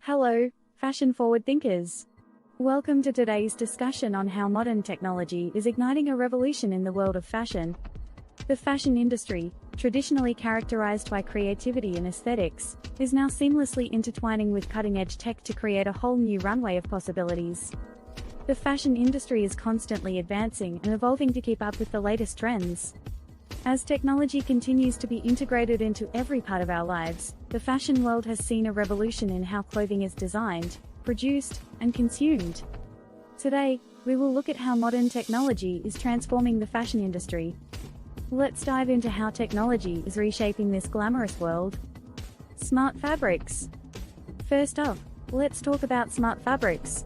Hello, fashion-forward thinkers. Welcome to today's discussion on how modern technology is igniting a revolution in the world of fashion. The fashion industry, traditionally characterized by creativity and aesthetics, is now seamlessly intertwining with cutting-edge tech to create a whole new runway of possibilities. The fashion industry is constantly advancing and evolving to keep up with the latest trends. As technology continues to be integrated into every part of our lives, the fashion world has seen a revolution in how clothing is designed, produced, and consumed. Today, we will look at how modern technology is transforming the fashion industry. Let's dive into how technology is reshaping this glamorous world. Smart fabrics. First up, let's talk about smart fabrics.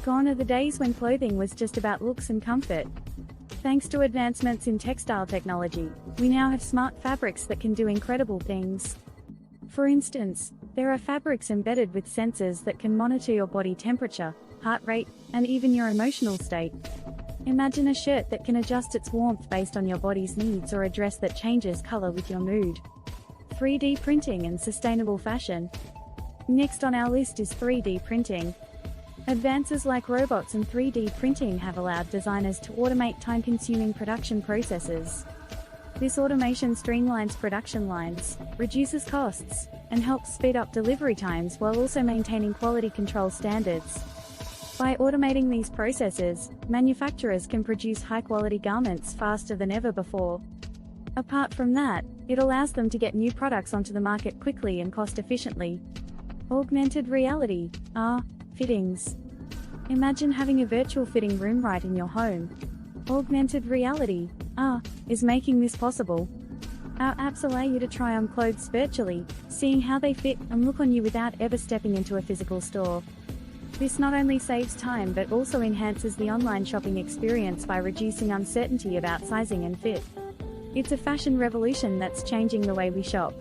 Gone are the days when clothing was just about looks and comfort. Thanks to advancements in textile technology, we now have smart fabrics that can do incredible things. For instance, there are fabrics embedded with sensors that can monitor your body temperature, heart rate, and even your emotional state. Imagine a shirt that can adjust its warmth based on your body's needs, or a dress that changes color with your mood. 3D printing and sustainable fashion. Next on our list is 3D printing. Advances like robots and 3D printing have allowed designers to automate time-consuming production processes. This automation streamlines production lines, reduces costs, and helps speed up delivery times while also maintaining quality control standards. By automating these processes, manufacturers can produce high-quality garments faster than ever before. Apart from that, it allows them to get new products onto the market quickly and cost-efficiently. Augmented reality, AR, fittings. Imagine having a virtual fitting room right in your home. Augmented reality, AR, is making this possible. Our apps allow you to try on clothes virtually, seeing how they fit and look on you without ever stepping into a physical store. This not only saves time but also enhances the online shopping experience by reducing uncertainty about sizing and fit. It's a fashion revolution that's changing the way we shop.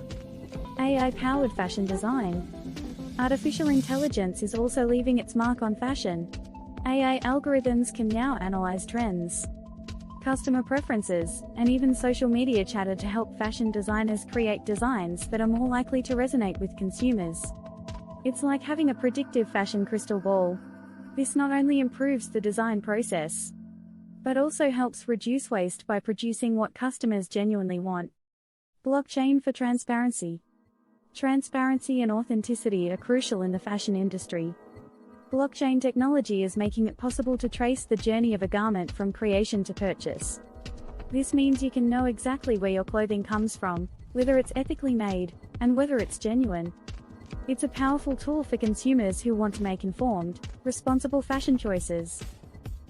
AI-powered fashion design. Artificial intelligence is also leaving its mark on fashion. AI algorithms can now analyze trends, customer preferences, and even social media chatter to help fashion designers create designs that are more likely to resonate with consumers. It's like having a predictive fashion crystal ball. This not only improves the design process, but also helps reduce waste by producing what customers genuinely want. Blockchain for transparency. Transparency and authenticity are crucial in the fashion industry. Blockchain technology is making it possible to trace the journey of a garment from creation to purchase. This means you can know exactly where your clothing comes from, whether it's ethically made, and whether it's genuine. It's a powerful tool for consumers who want to make informed, responsible fashion choices.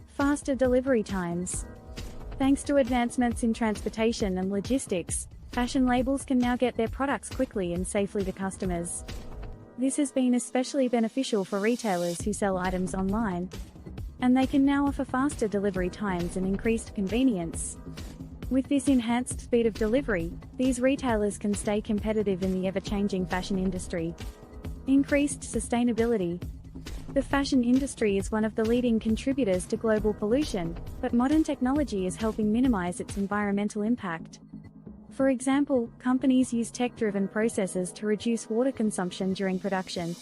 Faster delivery times. Thanks to advancements in transportation and logistics, fashion labels can now get their products quickly and safely to customers. This has been especially beneficial for retailers who sell items online, and they can now offer faster delivery times and increased convenience. With this enhanced speed of delivery, these retailers can stay competitive in the ever-changing fashion industry. Increased sustainability. The fashion industry is one of the leading contributors to global pollution, but modern technology is helping minimize its environmental impact. For example, companies use tech-driven processes to reduce water consumption during production.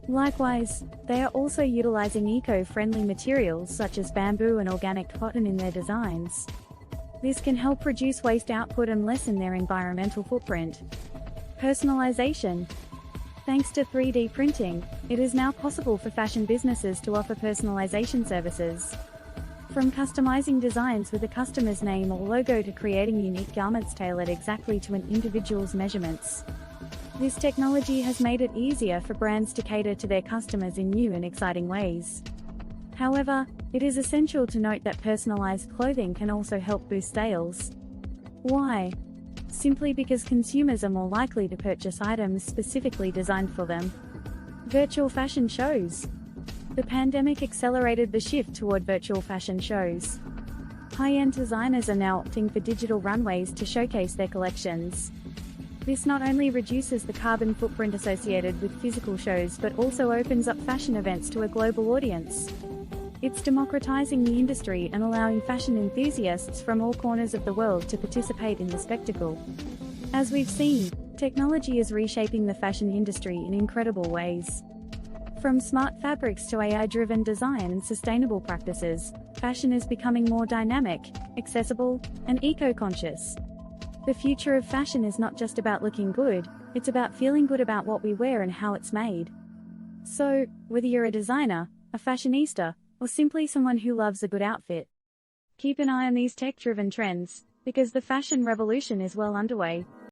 Likewise, they are also utilizing eco-friendly materials such as bamboo and organic cotton in their designs. This can help reduce waste output and lessen their environmental footprint. Personalization. Thanks to 3D printing, it is now possible for fashion businesses to offer personalization services. From customizing designs with a customer's name or logo to creating unique garments tailored exactly to an individual's measurements. This technology has made it easier for brands to cater to their customers in new and exciting ways. However, it is essential to note that personalized clothing can also help boost sales. Why? Simply because consumers are more likely to purchase items specifically designed for them. Virtual fashion shows. The pandemic accelerated the shift toward virtual fashion shows. High-end designers are now opting for digital runways to showcase their collections. This not only reduces the carbon footprint associated with physical shows but also opens up fashion events to a global audience. It's democratizing the industry and allowing fashion enthusiasts from all corners of the world to participate in the spectacle. As we've seen, technology is reshaping the fashion industry in incredible ways. From smart fabrics to AI-driven design and sustainable practices, fashion is becoming more dynamic, accessible, and eco-conscious. The future of fashion is not just about looking good, it's about feeling good about what we wear and how it's made. So, whether you're a designer, a fashionista, or simply someone who loves a good outfit, keep an eye on these tech-driven trends, because the fashion revolution is well underway.